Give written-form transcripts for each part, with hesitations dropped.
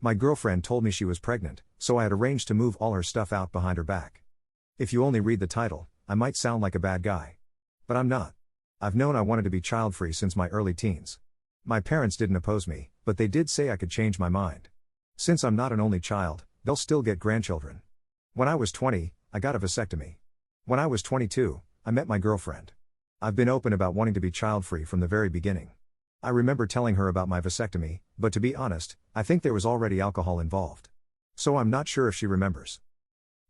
My girlfriend told me she was pregnant, so I had arranged to move all her stuff out behind her back. If you only read the title, I might sound like a bad guy. But I'm not. I've known I wanted to be child-free since my early teens. My parents didn't oppose me, but they did say I could change my mind. Since I'm not an only child, they'll still get grandchildren. When I was 20, I got a vasectomy. When I was 22, I met my girlfriend. I've been open about wanting to be child-free from the very beginning. I remember telling her about my vasectomy, but to be honest, I think there was already alcohol involved. So I'm not sure if she remembers.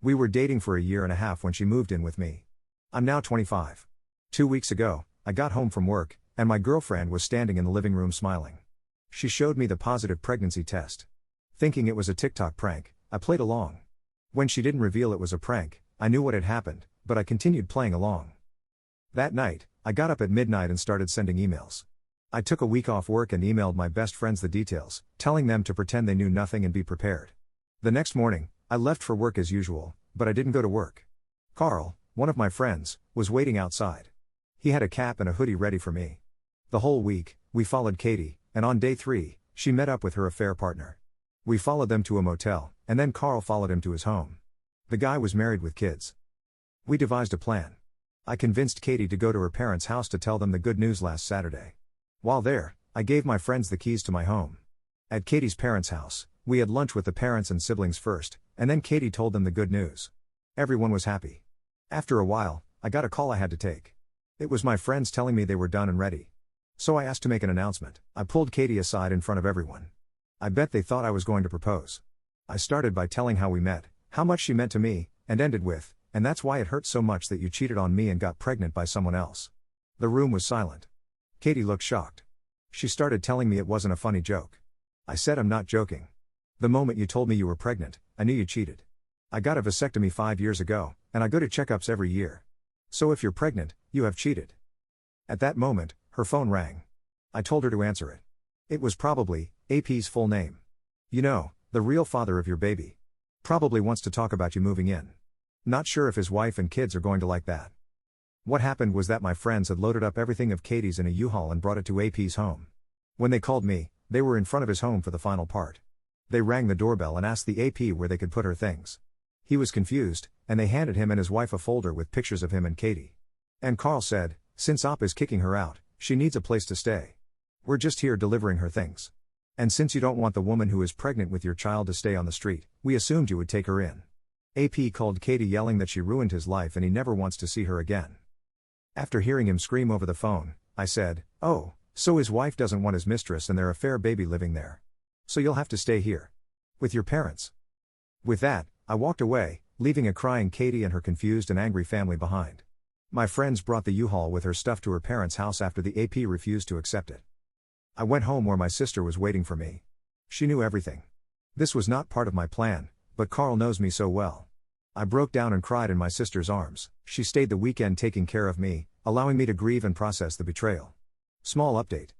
We were dating for a year and a half when she moved in with me. I'm now 25. 2 weeks ago, I got home from work, and my girlfriend was standing in the living room smiling. She showed me the positive pregnancy test. Thinking it was a TikTok prank, I played along. When she didn't reveal it was a prank, I knew what had happened, but I continued playing along. That night, I got up at midnight and started sending emails. I took a week off work and emailed my best friends the details, telling them to pretend they knew nothing and be prepared. The next morning, I left for work as usual, but I didn't go to work. Carl, one of my friends, was waiting outside. He had a cap and a hoodie ready for me. The whole week, we followed Katie, and on day 3, she met up with her affair partner. We followed them to a motel, and then Carl followed him to his home. The guy was married with kids. We devised a plan. I convinced Katie to go to her parents' house to tell them the good news last Saturday. While there, I gave my friends the keys to my home. At Katie's parents' house, we had lunch with the parents and siblings first, and then Katie told them the good news. Everyone was happy. After a while, I got a call I had to take. It was my friends telling me they were done and ready. So I asked to make an announcement. I pulled Katie aside in front of everyone. I bet they thought I was going to propose. I started by telling how we met, how much she meant to me, and ended with, and that's why it hurt so much that you cheated on me and got pregnant by someone else. The room was silent. Katie looked shocked. She started telling me it wasn't a funny joke. I said I'm not joking. The moment you told me you were pregnant, I knew you cheated. I got a vasectomy 5 years ago, and I go to checkups every year. So if you're pregnant, you have cheated. At that moment, her phone rang. I told her to answer it. It was probably AP's full name. You know, the real father of your baby. Probably wants to talk about you moving in. Not sure if his wife and kids are going to like that. What happened was that my friends had loaded up everything of Katie's in a U-Haul and brought it to AP's home. When they called me, they were in front of his home for the final part. They rang the doorbell and asked the AP where they could put her things. He was confused, and they handed him and his wife a folder with pictures of him and Katie. And Carl said, since OP is kicking her out, she needs a place to stay. We're just here delivering her things. And since you don't want the woman who is pregnant with your child to stay on the street, we assumed you would take her in. AP called Katie yelling that she ruined his life and he never wants to see her again. After hearing him scream over the phone, I said, oh, so his wife doesn't want his mistress and their affair baby living there. So you'll have to stay here. With your parents. With that, I walked away, leaving a crying Katie and her confused and angry family behind. My friends brought the U-Haul with her stuff to her parents' house after the AP refused to accept it. I went home where my sister was waiting for me. She knew everything. This was not part of my plan, but Carl knows me so well. I broke down and cried in my sister's arms. She stayed the weekend taking care of me, allowing me to grieve and process the betrayal. Small update.